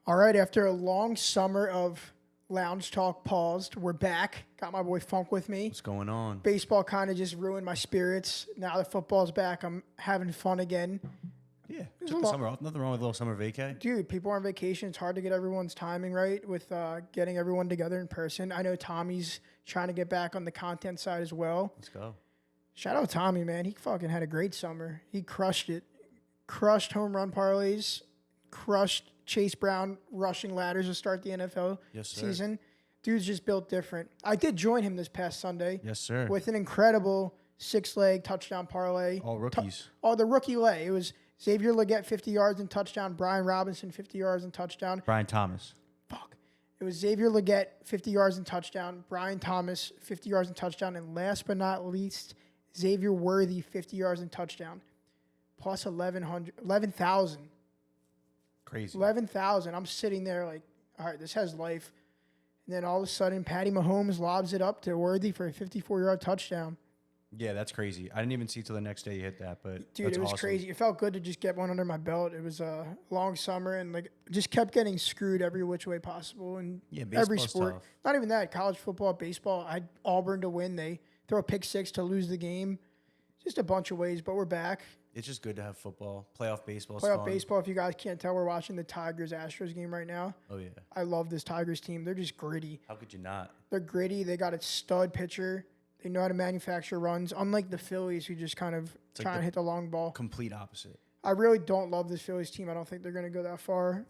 All right, after a long summer of lounge talk paused, we're back. Got my boy Funk with me. What's going on? Baseball kind of just ruined my spirits. Now that football's back, I'm having fun again. Yeah, There's took a the lot- summer off. Nothing wrong with a little summer vacay. Dude, people are on vacation. It's hard to get everyone's timing right with getting everyone together in person. I know Tommy's trying to get back on the content side as well. Let's go. Shout out Tommy, man. He fucking had a great summer. He crushed it. Crushed home run parlays. Crushed Chase Brown rushing ladders to start the NFL Yes, sir. season. Dude's just built different. I did join him this past Sunday Yes, sir. with an incredible 6-leg touchdown parlay. All rookies. The rookie lay. It was Xavier Legette 50 yards and touchdown. Brian Robinson 50 yards and touchdown. Brian Thomas. Fuck. It was Xavier Legette 50 yards and touchdown. Brian Thomas 50 yards and touchdown. And last but not least, Xavier Worthy 50 yards and touchdown. Plus 11,000. Crazy. 11,000. I'm sitting there like, all right, this has life. And then all of a sudden, Patty Mahomes lobs it up to Worthy for a 54-yard touchdown. Yeah, that's crazy. I didn't even see till the next day you hit that, but Dude, that's it was awesome. crazy. It felt good to just get one under my belt. It was a long summer and like just kept getting screwed every which way possible in Yeah, every baseball's sport. tough. Not even that. College football, baseball. I had Auburn to win. They throw a pick six to lose the game. Just a bunch of ways, but we're back. It's just good to have football. Playoff baseball's Playoff fun. baseball. If you guys can't tell, we're watching the Tigers-Astros game right now. Oh, yeah. I love this Tigers team. They're just gritty. How could you not? They're gritty. They got a stud pitcher. They know how to manufacture runs, unlike the Phillies, who just kind of like try and the- hit the long ball. Complete opposite. I really don't love this Phillies team. I don't think they're going to go that far.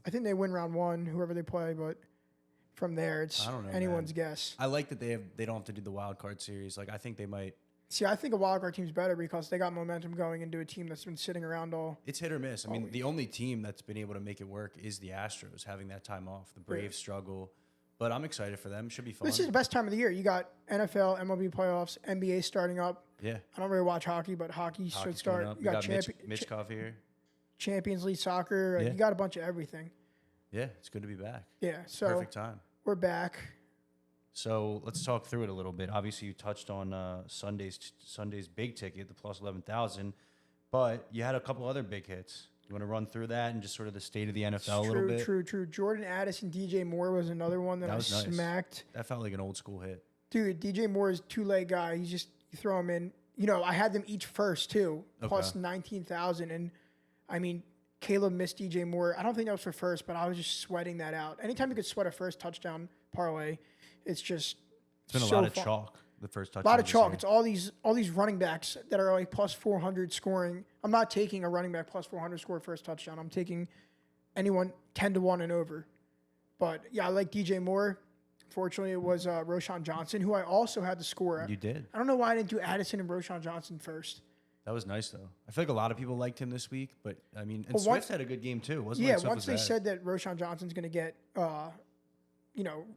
I think they win round one, whoever they play, but from there, it's I don't know, anyone's man. guess. I like that they don't have to do the wild card series. Like, I think they might. See, I think a wild card team's better because they got momentum going into a team that's been sitting around all. It's hit or miss. I mean, the only team that's been able to make it work is the Astros, having that time off. The Braves struggle. But I'm excited for them. Should be fun. This is the best time of the year. You got NFL, MLB playoffs, NBA starting up. Yeah. I don't really watch hockey, but hockey should Hockey's start. coming up. You We got got Mitchkov here. Champions League soccer. Yeah. You got a bunch of everything. Yeah, it's good to be back. Yeah, so Perfect time. we're back. So let's talk through it a little bit. Obviously, you touched on Sunday's big ticket, the plus 11,000, but you had a couple other big hits. You want to run through that and just sort of the state of the NFL a little bit? True. Jordan Addison, DJ Moore was another one that I was nice. smacked. That felt like an old school hit. Dude, DJ Moore is two-leg guy. He's just, you throw him in. You know, I had them each first, too, plus Okay. 19,000. And, I mean, Caleb missed DJ Moore. I don't think that was for first, but I was just sweating that out. Anytime you could sweat a first touchdown parlay, it's just It's been a so lot of fun. chalk. The first A touchdown. lot of this chalk. year. It's all these running backs that are like plus 400 scoring. I'm not taking a running back plus 400 score first touchdown. I'm taking anyone 10-1 and over. But yeah, I like DJ Moore. Fortunately, it was Roshan Johnson, who I also had to score. You did. I don't know why I didn't do Addison and Roshan Johnson first. That was nice, though. I feel like a lot of people liked him this week, but I mean, and Well, Swift had a good game, too. It wasn't Yeah, like Swift once was they bad. said that Roshan Johnson's going to get, of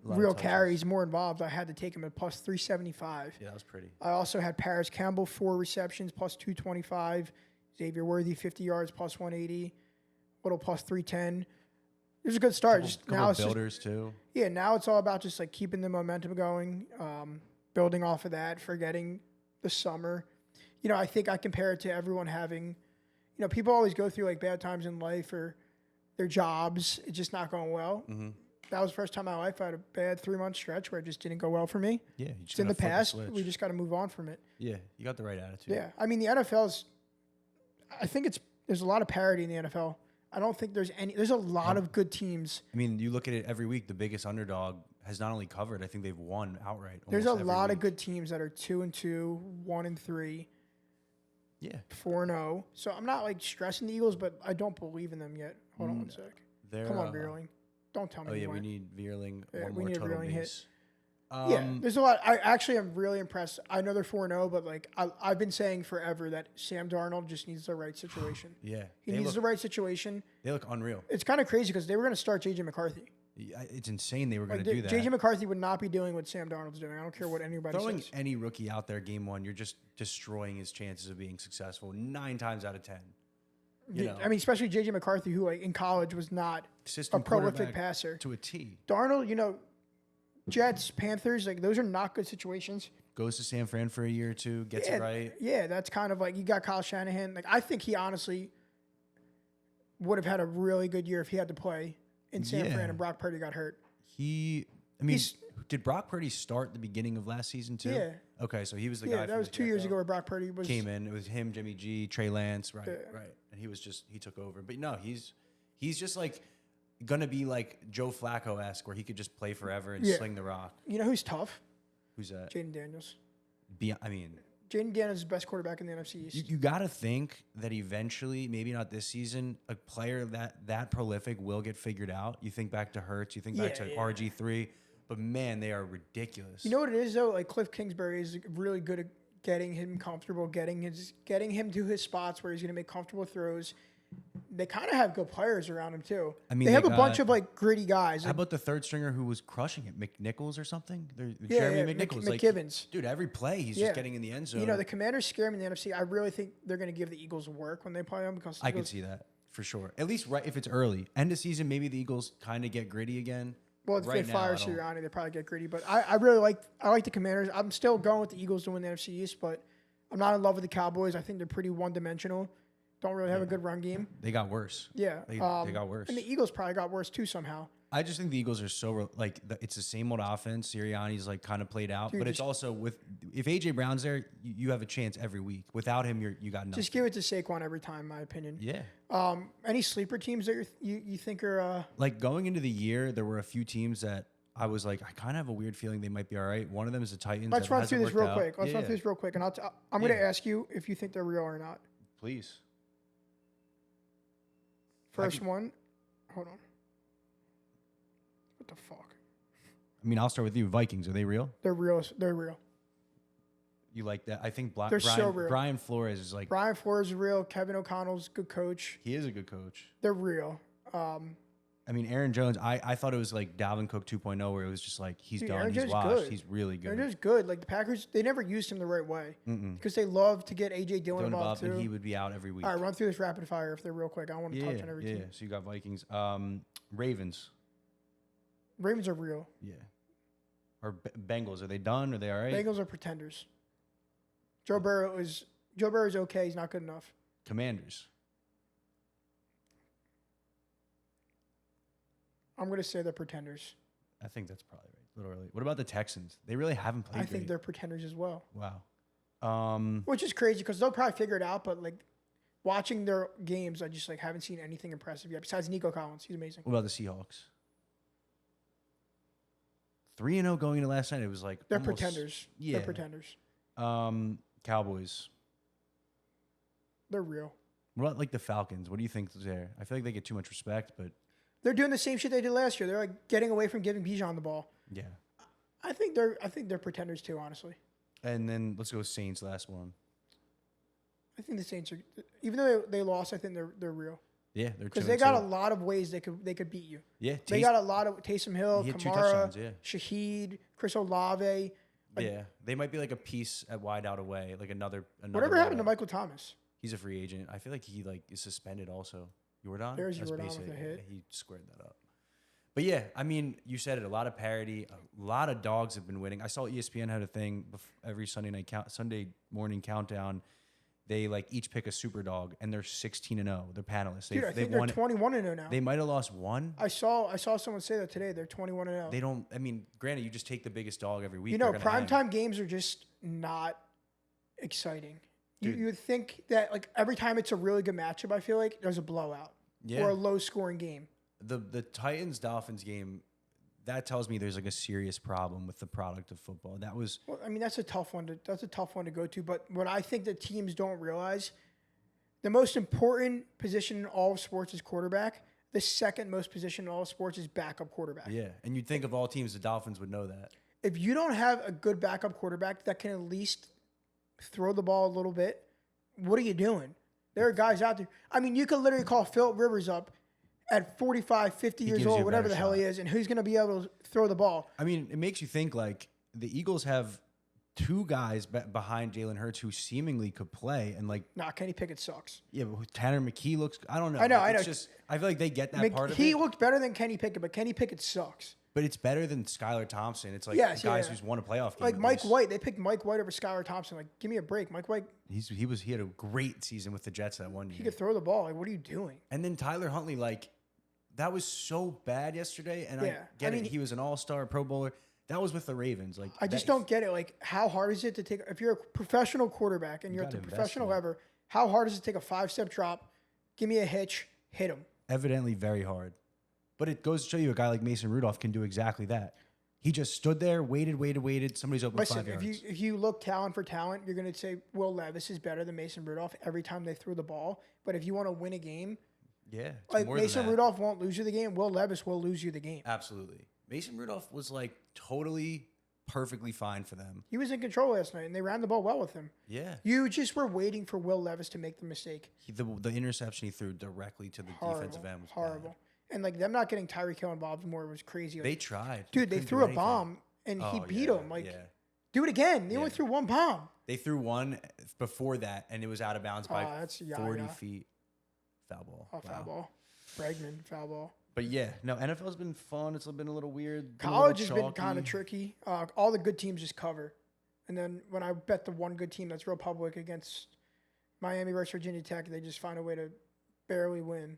real touches. carries, more involved, I had to take him at plus 375. Yeah, that was pretty. I also had Paris Campbell, 4 receptions, plus 225. Xavier Worthy, 50 yards, plus 180. Little plus 310. It was a good start. Just Couple now it's just, builders, too. yeah, now it's all about just like keeping the momentum going, building off of that, forgetting the summer. You know, I think I compare it to everyone having, people always go through like bad times in life or their jobs. It's just not going well. Mm-hmm. That was the first time in my life I had a bad 3-month stretch where it just didn't go well for me. Yeah, you just It's in the gotta flip past. switch. We just got to move on from it. Yeah, you got the right attitude. Yeah. I mean, the NFL's, I think there's a lot of parity in the NFL. I don't think there's a lot of good teams. I mean, you look at it every week, the biggest underdog has not only covered, I think they've won outright. There's a almost every lot of week. good teams that are 2-2, 1-3, Yeah. 4-0. So I'm not like stressing the Eagles, but I don't believe in them yet. Hold on one sec. They're, Come on, Beerling. Don't tell me. Oh, you yeah, we weren't. need Veerling, Yeah, one we more need a total Veerling hit. base. Yeah, there's a lot. I actually am really impressed. I know they're 4-0, but like I've been saying forever that Sam Darnold just needs the right situation. Yeah. He They needs look, the right situation. they look unreal. It's kind of crazy because they were going to start J.J. McCarthy. It's insane they were going Like, to do that. J.J. McCarthy would not be doing what Sam Darnold's doing. I don't care what anybody Throwing says. any rookie out there game one, you're just destroying his chances of being successful 9 times out of 10. You know, I mean, especially J.J. McCarthy, who like in college was not system a prolific quarterback passer. to a T. Darnold, Jets, Panthers, like those are not good situations. Goes to San Fran for a year or two, gets it right. Yeah, that's kind of like you got Kyle Shanahan. Like I think he honestly would have had a really good year if he had to play in San Yeah. Fran, and Brock Purdy got hurt. I mean, did Brock Purdy start the beginning of last season too? Yeah. Okay, so he was the Yeah, guy. that from was the 2 years get-go. ago where Brock Purdy was. Came in. It was him, Jimmy G, Trey Lance, right, Yeah. right, and he took over. But no, he's just like gonna be like Joe Flacco-esque, where he could just play forever and Yeah. sling the rock. You know who's tough? Who's that? Jaden Daniels. I mean, Jaden Daniels is the best quarterback in the NFC East. you got to think that eventually, maybe not this season, a player that prolific will get figured out. You think back to Hurts, you think back Yeah, to yeah. RG3, but man, they are ridiculous. You know what it is though? Like Cliff Kingsbury is really good at getting him comfortable, getting him to his spots where he's going to make comfortable throws. They kind of have good players around him too. I mean, they they have a bunch got- of like gritty guys. How Like, about the third stringer who was crushing it, McNichols or something? Yeah, Jeremy yeah, McNichols, like McGivens. dude, every play he's Yeah. just getting in the end zone. you know, the Commanders scare me in the NFC. I really think they're going to give the Eagles work when they play them because the I could Eagles- see that for sure. At least right if it's early, end of season, maybe the Eagles kind of get gritty again. Well, if right they now, fire I don't- Sirianni, they probably get gritty. But I really like the Commanders. I'm still going with the Eagles to win the NFC East, but I'm not in love with the Cowboys. I think they're pretty one-dimensional. Don't really have a good run game. They got worse. Yeah, They got worse. And the Eagles probably got worse too somehow. I just think the Eagles are so it's the same old offense. Sirianni's like kind of played out, Dude, but it's just- also if AJ Brown's there, you have a chance every week. Without him, you got nothing. Just give it to Saquon every time, in my opinion. Yeah. Any sleeper teams that you think are? Like going into the year, there were a few teams that I was like, I kind of have a weird feeling they might be all right. One of them is the Titans. Let's that run hasn't through this worked real out. quick. Let's run Yeah, through this real quick, and I'm going to Yeah. ask you if you think they're real or not. Please. First one, hold on. What the fuck? I mean, I'll start with you. Vikings, are they real? They're real. They're real. You like that? I think They're so real. Brian Flores is like, Brian Flores is real. Kevin O'Connell's a good coach. he is a good coach. They're real. I mean, Aaron Jones, I thought it was like Dalvin Cook 2.0, where it was just like, he's Dude, done, Aaron he's Jones is washed, good. he's really They're good. just good. Like the Packers, they never used him the right way because they love to get AJ Dillon Doing involved and too. he would be out every week. All right, run through this rapid fire if they're real quick. I don't want to touch on every yeah. team. So you got Vikings. Ravens. Ravens are real. Yeah. Or Bengals. Are they done? Are they all right? Bengals are pretenders. Joe Burrow is okay. He's not good enough. Commanders. I'm gonna say they're pretenders. I think that's probably right. A little early. What about the Texans? They really haven't played I think great. they're pretenders as well. Wow. Which is crazy because they'll probably figure it out. But like watching their games, I just like haven't seen anything impressive yet. Besides Nico Collins, he's amazing. What about the Seahawks? 3-0 going into last night. It was like They're almost- pretenders. Yeah. They're pretenders. Cowboys. They're real. What about like the Falcons? What do you think is there? I feel like they get too much respect, but They're doing the same shit they did last year. They're like getting away from giving Bijan the ball. yeah. I think they're pretenders too, honestly. And then let's go Saints, last one. I think the Saints are, even though they lost, I think they're real Yeah, they're because 2-2. they got a lot of ways they could beat you. Yeah, They got a lot of Taysom Hill, he had 2 Kamara, touchdowns, yeah. Shaheed, Chris Olave. Yeah, they might be like a piece at wide out away, like another. Whatever happened to wideout. Michael Thomas? He's a free agent. I feel like he like is suspended also. Jordan? There's That's Jordan with basic. a hit. He squared that up. But yeah, I mean, you said it. A lot of parity. A lot of dogs have been winning. I saw ESPN had a thing every Sunday morning countdown. They like each pick a super dog, and they're 16-0. They're panelists. Dude, I think they're won. 21-0 now. They might have lost one. I saw someone say that today. They're 21-0. They don't. I mean, granted, you just take the biggest dog every week. You know, they're gonna hang. primetime games are just not exciting. You Dude. would think that like every time it's a really good matchup, I feel like there's a blowout Yeah. or a low scoring game. The Titans Dolphins game, that tells me there's like a serious problem with the product of football. That was Well, I mean that's a tough one to go to. But what I think that teams don't realize, the most important position in all of sports is quarterback. The second most position in all of sports is backup quarterback. yeah. And you'd think of all teams, the Dolphins would know that. If you don't have a good backup quarterback that can at least throw the ball a little bit, what are you doing? There are guys out there. I mean, you could literally call Philip Rivers up at 45, 50 years gives you old, a whatever better the hell he shot. is, and who's going to be able to throw the ball? I mean, it makes you think like the Eagles have 2 guys behind Jalen Hurts who seemingly could play, and like Nah, Kenny Pickett sucks. yeah, but Tanner McKee looks. I don't know. I know, Like, I it's know. Just I feel like they get that part of He it, looked better than Kenny Pickett, but Kenny Pickett sucks. but it's better than Skylar Thompson. It's like Yes, guys yeah. who's won a playoff game. Like at Mike least. White, they picked Mike White over Skylar Thompson. Like, give me a break. Mike White, He had a great season with the Jets that one year. he could throw the ball. Like, what are you doing? And then Tyler Huntley, like that was so bad yesterday. And Yeah, I get I mean, it. He was an all-star Pro Bowler. That was with the Ravens. Like, I just that- don't get it. Like, how hard is it to take if you're a professional quarterback and you're at the gotta invest professional in it. level? How hard is it to take a 5-step drop, give me a hitch, hit him? Evidently very hard. But it goes to show you a guy like Mason Rudolph can do exactly that. He just stood there, waited. Somebody's open Listen, 5 yards. if you look talent for talent, you're going to say Will Levis is better than Mason Rudolph every time they threw the ball. But if you want to win a game, yeah, it's like more than Mason that. Rudolph won't lose you the game, Will Levis will lose you the game. Absolutely. Mason Rudolph was like totally perfectly fine for them. He was in control last night, and they ran the ball well with him. Yeah. You just were waiting for Will Levis to make the mistake. The interception he threw directly to the defensive end was horrible. bad. And like them not getting Tyreek Hill involved more was crazy. Like, They tried. dude, they couldn't threw do a anything. bomb and he Oh, beat yeah, him. Like, yeah. do it again. They only Yeah. threw one bomb. They threw one before that, and it was out of bounds by That's 40 Yaya. feet. Foul ball. Oh, foul ball. Bregman, foul ball. But yeah, no, NFL's been fun. It's been a little weird. been a College has little been kind of chalky. tricky. All the good teams just cover. And then when I bet the one good team that's real public against Miami versus Virginia Tech, they just find a way to barely win.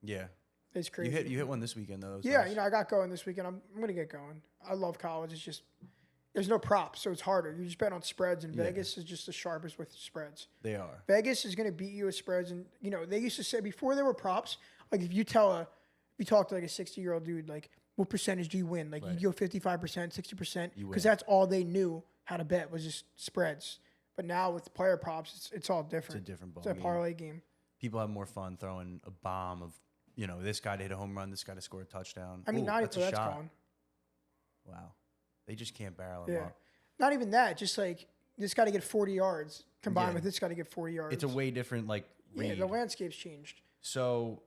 Yeah. It's crazy. You hit one this weekend, though. That was Yeah, nice. I got going this weekend. I'm going to get going. I love college. It's just, there's no props, so it's harder. You just bet on spreads, and Yeah. Vegas is just the sharpest with spreads. They are. Vegas is going to beat you with spreads. And, they used to say before there were props, like if you talk to like a 60-year-old dude, like, what percentage do you win? Like, Right. you go 55%, 60%, You because win. that's all they knew how to bet was just spreads. But now with player props, it's all different. It's a different ball. It's a parlay game. People have more fun throwing a bomb of, this guy to hit a home run, this guy to score a touchdown. I mean, Ooh, not that's even a that's shot. gone. Wow. They just can't barrel him Yeah. up. Not even that. Just like this got to get 40 yards combined Yeah. with this got to get 40 yards. It's a way different, yeah. read. The landscape's changed. So,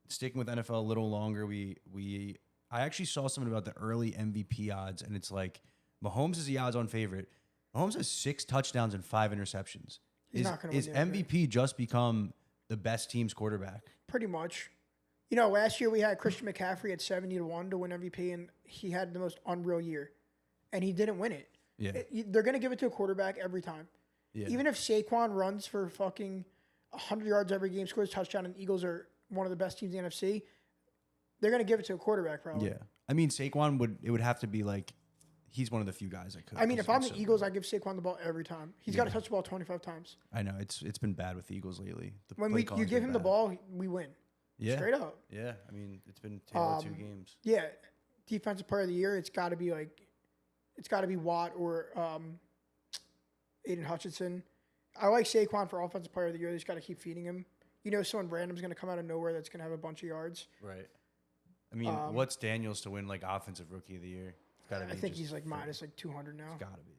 sticking with NFL a little longer, I actually saw something about the early MVP odds, and it's like Mahomes is the odds-on favorite. Mahomes has 6 touchdowns and 5 interceptions. He's not gonna win Is the MVP. MVP just become the best team's quarterback? Pretty much. Last year we had Christian McCaffrey at 70-1 to win MVP, and he had the most unreal year, and he didn't win it. Yeah, They're gonna give it to a quarterback every time. yeah. Even if Saquon runs for fucking 100 yards every game, scores a touchdown, and the Eagles are one of the best teams in the NFC, they're gonna give it to a quarterback probably. yeah. I mean, Saquon would have to be like he's one of the few guys that could. I mean, 'cause if I'm he's the so Eagles, good. I give Saquon the ball every time. He's got to touch the ball 25 times. I know it's been bad with the Eagles lately. The When play you calling's give been him the bad. ball, we win. yeah, Straight up. yeah. I mean, it's been tail of 2 games. Yeah, defensive player of the year. It's got to be Watt or Aiden Hutchinson. I like Saquon for offensive player of the year. They just got to keep feeding him. Someone random's going to come out of nowhere that's going to have a bunch of yards. Right. I mean, what's Daniels to win offensive rookie of the year? It's gotta be. I think just he's like freaking- minus 200 now. It's gotta be.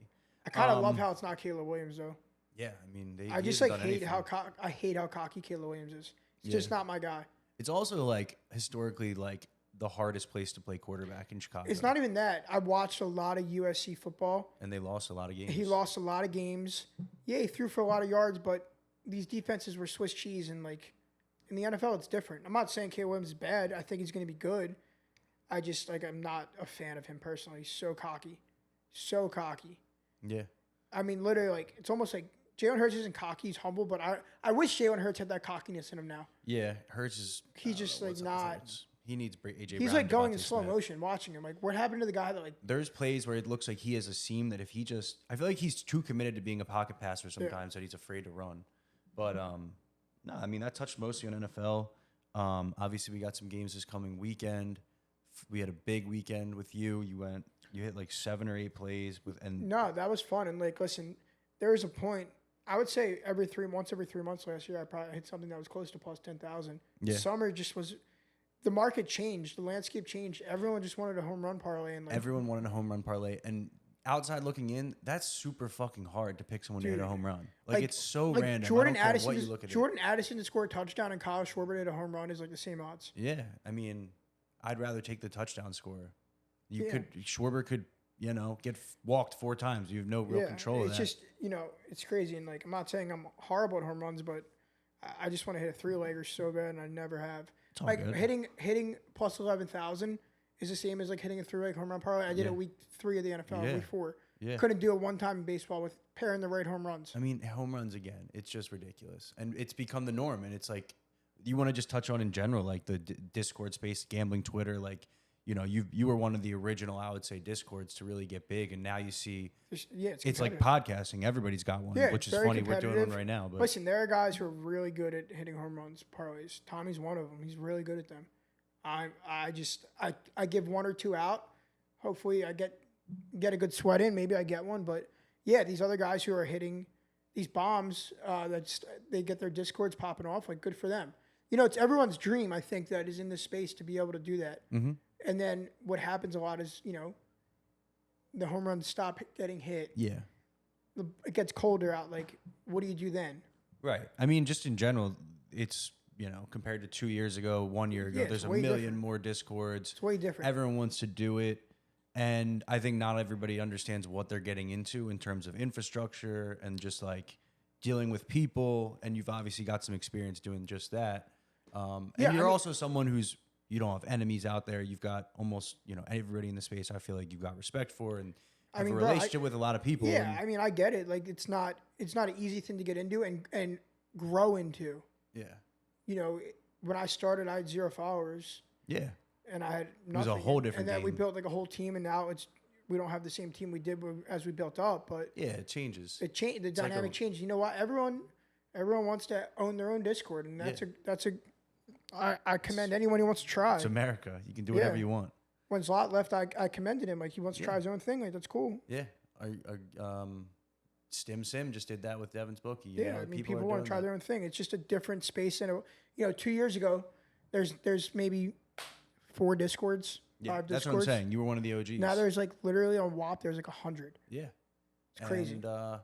I kind of love how it's not Caleb Williams though. Yeah, I mean, I he just hasn't done hate how anything. I hate how cocky Caleb Williams is. It's Yeah. just not my guy. It's also historically the hardest place to play quarterback in Chicago. It's not even that. I watched a lot of USC football. and they lost a lot of games. He lost a lot of games. Yeah, he threw for a lot of yards, but these defenses were Swiss cheese, and in the NFL, it's different. I'm not saying Caleb Williams is bad. I think he's going to be good. I just I'm not a fan of him personally. He's so cocky, so cocky. Yeah, I mean, literally, it's almost like Jalen Hurts isn't cocky. He's humble, but I wish Jalen Hurts had that cockiness in him now. yeah. Hurts is. He's I don't just, know like, what's up with not- Hurts. He needs AJ. He's Brown, going in Devontae slow Smith. motion watching him. What happened to the guy that There's plays where it looks like he has a seam that if he just, I feel like he's too committed to being a pocket passer sometimes that he's afraid to run. But no, I mean that touched mostly on NFL. Obviously we got some games this coming weekend. We had a big weekend with you. You hit 7 or 8 plays No, that was fun. And listen, there was a point. I would say every 3 months last year, I probably hit something that was close to plus 10,000. Yeah. Summer just was. The market changed. The landscape changed. Everyone just wanted a home run parlay, and everyone wanted a home run parlay. And outside looking in, that's super fucking hard to pick someone to hit a home run. It's so random. Jordan I don't care Addison. what you look at it. Jordan Addison to score a touchdown and Kyle Schwarber to hit a home run is the same odds. Yeah, I mean, I'd rather take the touchdown scorer. Yeah. Schwarber could, get walked 4 times. You have no real control of it's that. just it's crazy. And I'm not saying I'm horrible at home runs, but I just want to hit a 3-legger so bad, and I never have. It's all good. Hitting plus 11,000 is the same as hitting a 3-leg home run parlay. I did it week 3 of the NFL, Yeah. week 4. Yeah. Couldn't do it one time in baseball with pairing the right home runs. I mean, home runs again. It's just ridiculous, and it's become the norm. And it's you want to just touch on in general, like the Discord space, gambling, Twitter, like, you know, you were one of the original, I would say, Discords to really get big, and now you see Yeah, it's like competitive. podcasting. Everybody's got one, Yeah, which it's is very funny. We're doing one competitive. right now, but Listen, there are guys who are really good at hitting home runs parlays. Tommy's one of them. He's really good at them. I give one or two out. Hopefully, I get a good sweat in. Maybe I get one, but yeah, these other guys who are hitting these bombs, they get their Discords popping off. Like, good for them. You know, it's everyone's dream, I think, that is in this space to be able to do that. Mhm. And then what happens a lot is, you know, the home runs stop getting hit. yeah. It gets colder out. Like, what do you do then? Right. I mean, just in general, it's, you know, compared to 2 years ago, 1 year ago, Yeah, it's there's a way million different. more Discords. It's way different. Everyone wants to do it. And I think not everybody understands what they're getting into in terms of infrastructure and just like dealing with people. And you've obviously got some experience doing just that. And Yeah, you're I mean- also someone who's, you don't have enemies out there. You've got almost, you know, everybody in the space I feel like you've got respect for and have mean, a bro, relationship with a lot of people. Yeah, and- I mean, I get it. Like, it's not an easy thing to get into and grow into. yeah. You know, when I started, I had 0 followers Yeah. and I had was nothing. a whole different And then we game. built like a whole team, and now we don't have the same team we did as we built up, but Yeah. It changes. it changed. The like a- dynamic changed. You know what? Everyone wants to own their own Discord, and I commend anyone who wants to try. It's America. You can do whatever Yeah. you want. When Zlot left, I commended him. Like, he wants to try his own thing. Like, that's cool. Yeah. Stim Sim just did that with Devin's Bookie. You Yeah, know, I mean, people are want doing to try that. their own thing. It's just a different space. And, you know, 2 years ago, there's maybe 4 Discords, Yeah, 5 that's Discords. what I'm saying. You were one of the OGs. Now there's like literally on WAP, there's like 100. yeah, It's crazy. And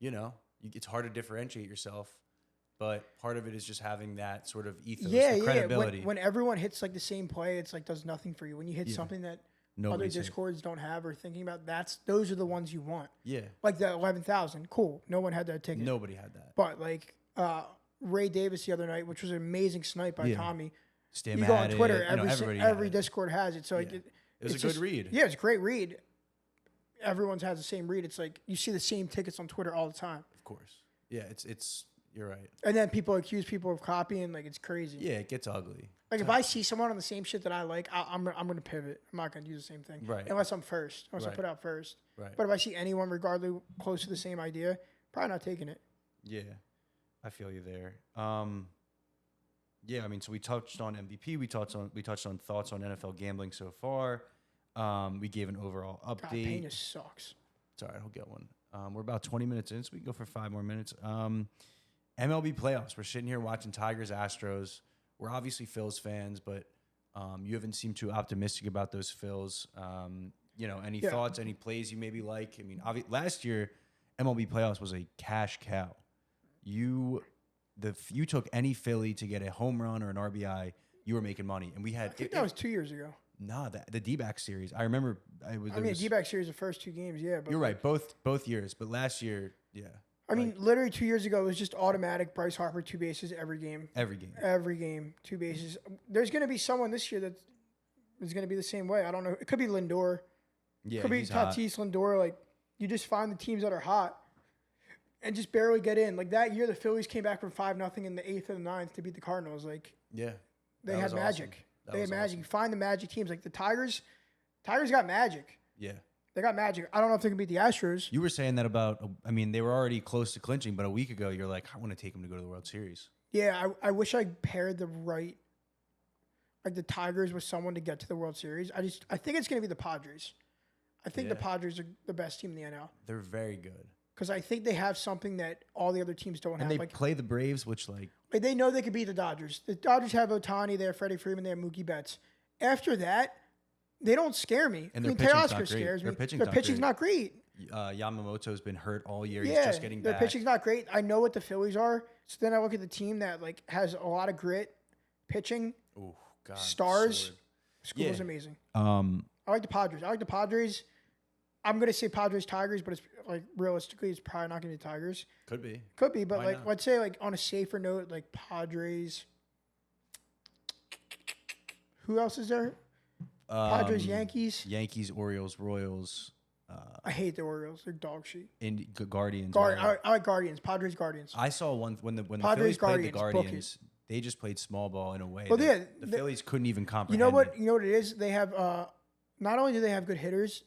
you know, it's hard to differentiate yourself, but part of it is just having that sort of ethos, the credibility. When everyone hits like the same play, it's like does nothing for you. When you hit something that Nobody's other hit. Discords don't have or thinking about, those are the ones you want. Yeah, Like the 11,000, cool. No one had that ticket. nobody had that. But like Ray Davis the other night, which was an amazing snipe by Yeah. Tommy. Stim You go on had Twitter, it, you know, everybody had every it. Discord has it. So like, Yeah. It was it's a good just- read. Yeah, it's a great read. Everyone's has the same read. It's like you see the same tickets on Twitter all the time. Of course. Yeah, it's you're right. And then people accuse people of copying. Like, it's crazy. Yeah, it gets ugly. Like, if I see someone on the same shit that I like, I'm going to pivot. I'm not going to use the same thing. Right. Unless I'm first. Unless I Right. put out first. Right. But if I see anyone regardless close to the same idea, probably not taking it. Yeah, I feel you there. Yeah, I mean, so we touched on MVP. We touched on thoughts on NFL gambling so far. We gave an overall God, update. Pena sucks. It's all right, I'll get one. We're about 20 minutes in, so we can go for 5 more minutes. MLB playoffs. We're sitting here watching Tigers Astros. We're obviously Phils fans, but you haven't seemed too optimistic about those Phils. You know, any Yeah. thoughts, any plays you maybe like? I mean, last year, MLB playoffs was a cash cow. You took any Philly to get a home run or an RBI, you were making money. And we had I think that was 2 years ago. the D-back series. I remember The D-back series, the first 2 games, yeah. But you're right, both years, but last year, yeah. I mean, literally 2 years ago, it was just automatic Bryce Harper, 2 bases every game. Every game. Every game, 2 bases. There's going to be someone this year that is going to be the same way. I don't know. It could be Lindor. Yeah, Could be he's hot. Tatis, Lindor. Like, you just find the teams that are hot and just barely get in. Like, that year, the Phillies came back from 5-0 in the 8th and the 9th to beat the Cardinals. Like, Yeah. they That had was awesome. magic. That They had was magic. awesome. You find the magic teams. Like, the Tigers got magic. Yeah. They got magic. I don't know if they can beat the Astros. You were saying that about, I mean, they were already close to clinching, but a week ago, you're like, I want to take them to go to the World Series. Yeah, I wish I paired the right, like the Tigers with someone to get to the World Series. I think it's going to be the Padres. I think the Yeah. Padres are the best team in the NL They're very good. because I think they have something that all the other teams don't And have. they Like, play the Braves, which, like, they know they could beat the Dodgers. The Dodgers have Otani, they have Freddie Freeman, they have Mookie Betts. After that, they don't scare me. And I their mean, pitching's not Teoscar great. scares Their me. pitching's Their not pitching's great. not great. Yamamoto's been hurt all year. He's Yeah, just getting their back. pitching's not great. I know what the Phillies are. So then I look at the team that like has a lot of grit, pitching, Oh, God. stars. Sword. School's Yeah. amazing. Um, I like the Padres. I'm gonna say Padres Tigers, but it's like realistically, it's probably not gonna be the Tigers. could be. Could be, but Why like not? let's say like on a safer note, like Padres. Who else is there? Padres, Yankees. Yankees, Orioles, Royals, I hate the Orioles. They're dog shit. Guardians. I like Guardians. Padres, Guardians. I saw one when the Padres, Phillies played the Guardians, book it. Guardians. they just played small ball in a way. Well, that yeah, the the- Phillies couldn't even You comprehend. know what? it. You know what it is? They have not only do they have good hitters,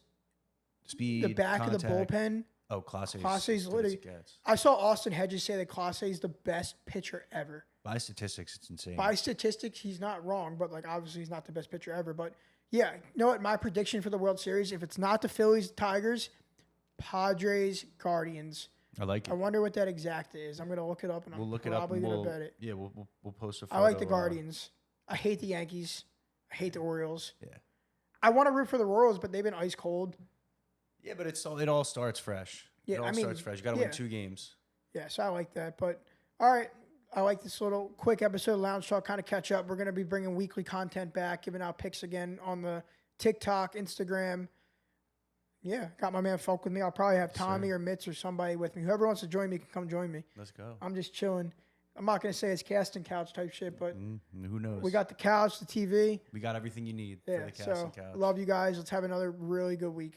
Speed, the back contact. of the bullpen. Oh, Clase Clase is is literally. it gets. I saw Austin Hedges say that Clase is the best pitcher ever. By statistics, it's insane. By statistics, he's not wrong, but like obviously he's not the best pitcher ever. But yeah, you know what? My prediction for the World Series, if it's not the Phillies, Tigers, Padres, Guardians. I like I it. wonder what that exact is. I'm gonna look it up and We'll I'm look it up. probably And gonna we'll, bet it. Yeah, we'll post a photo. I like the Guardians. I hate the Yankees. I hate the Orioles. Yeah. I want to root for the Royals, but they've been ice cold. Yeah, but it all starts fresh. Yeah, it all I mean, starts fresh. You got to yeah. win 2 games. Yeah, so I like that. But all right, I like this little quick episode of Lounge Talk, kind of catch up. We're going to be bringing weekly content back, giving out picks again on the TikTok, Instagram. Yeah, got my man Folk with me. I'll probably have Tommy or Mitz or somebody with me. Whoever wants to join me can come join me. Let's go. I'm just chilling. I'm not going to say it's casting couch type shit, but Who knows? we got the couch, the TV. we got everything you need Yeah, for the cast so and couch. love you guys. Let's have another really good week.